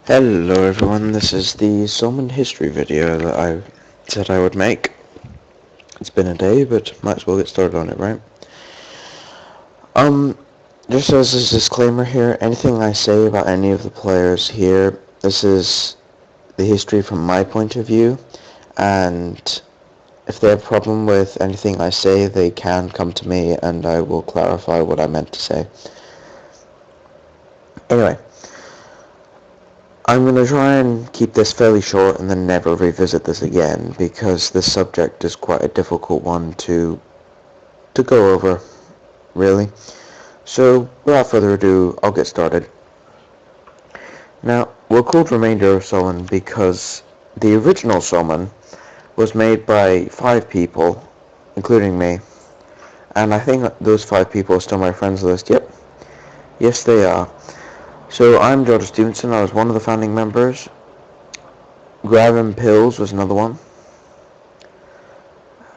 Hello everyone, this is the somn history video that I said I would make. It's been a day, but might as well get started on it, right? Um, just as a disclaimer here, anything I say about any of the players here, this is the history from my point of view, and if they have a problem with anything I say, they can come to me and I will clarify what I meant to say. Anyway, I'm going to try and keep this fairly short and then never revisit this again, because this subject is quite a difficult one to go over, really. So, without further ado, I'll get started. Now, we're called Remainder of Solon because the original Solon was made by 5 people, including me, and I think those 5 people are still my friends list. Yep, yes they are. So I'm George Stevenson, I was one of the founding members. Gravin Pills was another one.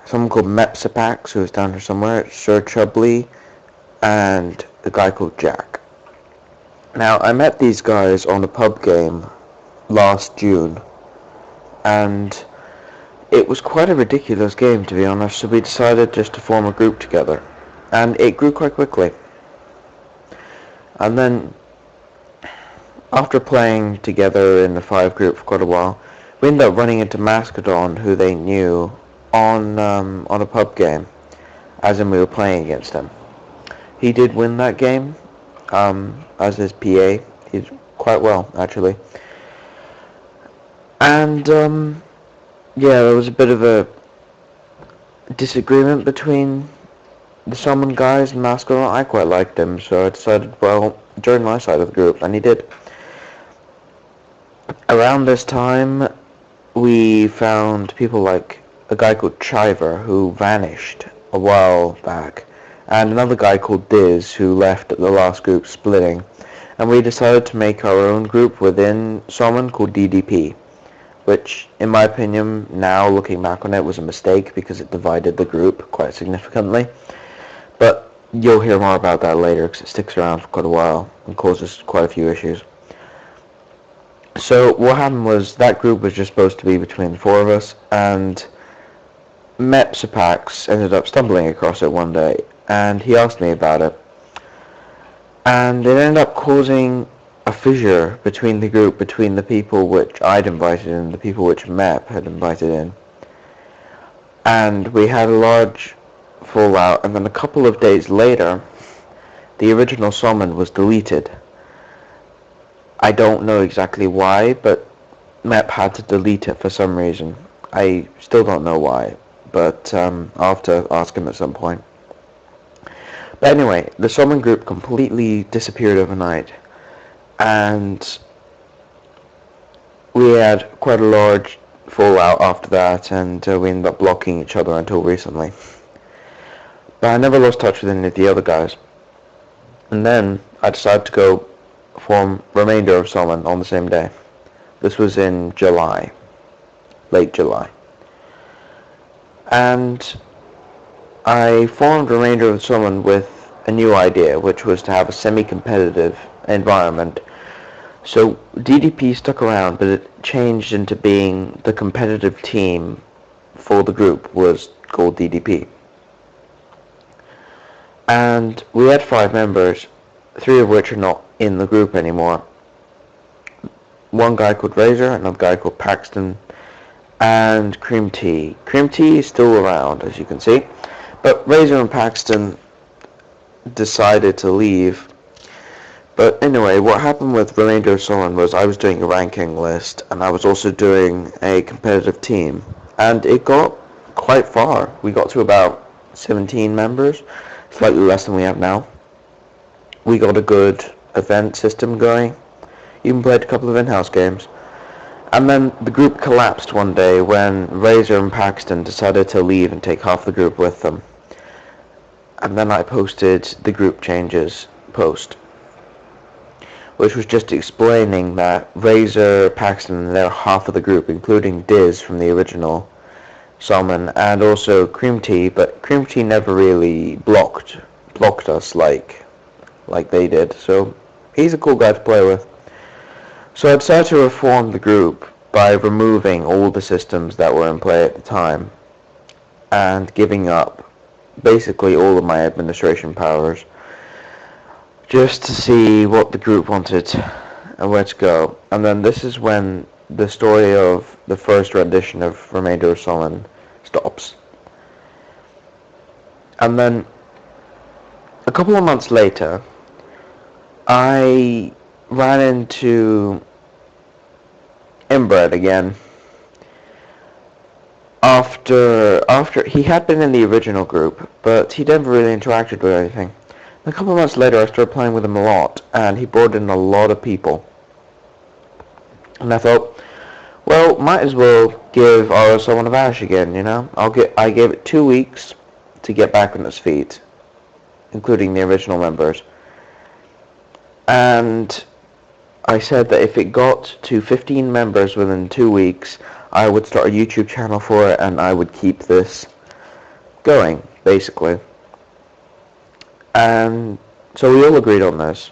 Someone called Mepsipax, who is down here somewhere, Sir Chubley, and a guy called Jack. Now, I met these guys on a pub game last June, and it was quite a ridiculous game, to be honest, so we decided just to form a group together, and it grew quite quickly. And then, after playing together in the 5 group for quite a while, we ended up running into Mastodon, who they knew, on a pub game, as in we were playing against him. He did win that game, as his PA. He did quite well, actually. And, yeah, there was a bit of a disagreement between the Salmon guys and Mastodon. I quite liked him, so I decided, well, join my side of the group, and he did. Around this time, we found people like a guy called Chiver, who vanished a while back, and another guy called Diz, who left at the last group splitting, and we decided to make our own group within Salmon called DDP, which, in my opinion, now looking back on it, was a mistake because it divided the group quite significantly. But you'll hear more about that later because it sticks around for quite a while and causes quite a few issues. So what happened was that group was just supposed to be between the 4 of us, and Mepsipax ended up stumbling across it one day, and he asked me about it. And it ended up causing a fissure between the group, between the people which I'd invited in and the people which Mep had invited in. And we had a large fallout, and then a couple of days later, the original summon was deleted. I don't know exactly why, but Mep had to delete it for some reason. I still don't know why, but I'll have to ask him at some point. But anyway, the summon group completely disappeared overnight, and we had quite a large fallout after that, and we ended up blocking each other until recently. But I never lost touch with any of the other guys. And then I decided to go form Remainder of Summon on the same day. This was in July, late July. And I formed Remainder of Summon with a new idea, which was to have a semi-competitive environment. So DDP stuck around, but it changed into being the competitive team for the group was called DDP. And we had 5 members, 3 of which are not in the group anymore. One guy called Razor, another guy called Paxton, and Cream Tea. Cream Tea is still around, as you can see, but Razor and Paxton decided to leave. But anyway, what happened with Remainder of Solon was I was doing a ranking list, and I was also doing a competitive team, and it got quite far. We got to about 17 members, slightly less than we have now. We got a good event system going, even played a couple of in-house games. And then the group collapsed one day when Razor and Paxton decided to leave and take half the group with them. And then I posted the group changes post, which was just explaining that Razor, Paxton, they're half of the group, including Diz from the original Salmon, and also Cream Tea, but Cream Tea never really blocked us like they did, so he's a cool guy to play with. So I decided to reform the group by removing all the systems that were in play at the time and giving up basically all of my administration powers just to see what the group wanted and where to go. And then this is when the story of the first rendition of Remainder of Somn stops. And then a couple of months later, I ran into Inbred again. After he had been in the original group, but he never really interacted with anything. A couple of months later, I started playing with him a lot, and he brought in a lot of people. And I thought, well, might as well give RSO one a bash again, you know? I gave it 2 weeks to get back on its feet, including the original members. And I said that if it got to 15 members within 2 weeks, I would start a YouTube channel for it and I would keep this going, basically. And so we all agreed on this.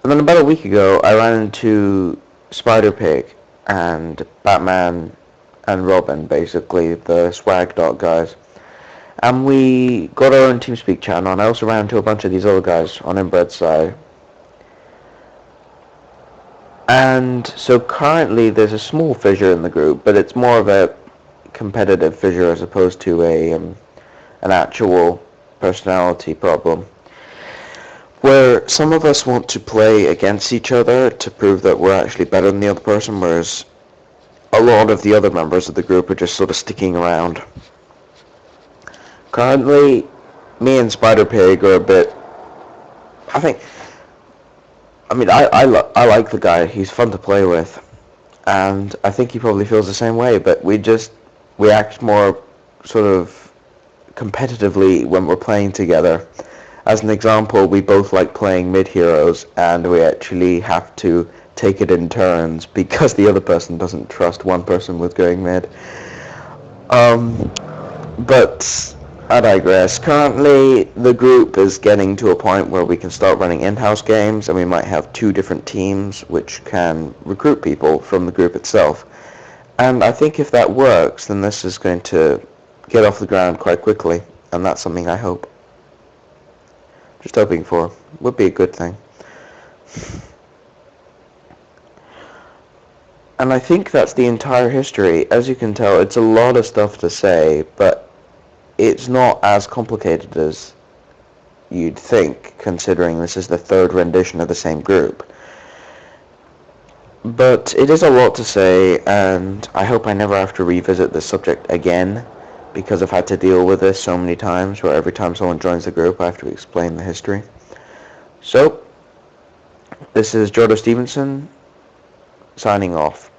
And then about a week ago, I ran into Spider-Pig and Batman and Robin, basically, the Swag Dog guys. And we got our own TeamSpeak channel, and I also ran into a bunch of these other guys on Inbred's side. And so currently there's a small fissure in the group, but it's more of a competitive fissure as opposed to an actual personality problem, where some of us want to play against each other to prove that we're actually better than the other person, whereas a lot of the other members of the group are just sort of sticking around. Currently, me and Spider-Pig are a bit... I like the guy. He's fun to play with, and I think he probably feels the same way. But we act more sort of competitively when we're playing together. As an example, we both like playing mid heroes, and we actually have to take it in turns because the other person doesn't trust one person with going mid. But I digress. Currently, the group is getting to a point where we can start running in-house games, and we might have 2 different teams which can recruit people from the group itself. And I think if that works, then this is going to get off the ground quite quickly, and that's something I hope. Just hoping for. Would be a good thing. And I think that's the entire history. As you can tell, it's a lot of stuff to say, but it's not as complicated as you'd think, considering this is the 3rd rendition of the same group. But it is a lot to say, and I hope I never have to revisit this subject again, because I've had to deal with this so many times, where every time someone joins the group I have to explain the history. So, this is Jordo Stevenson, signing off.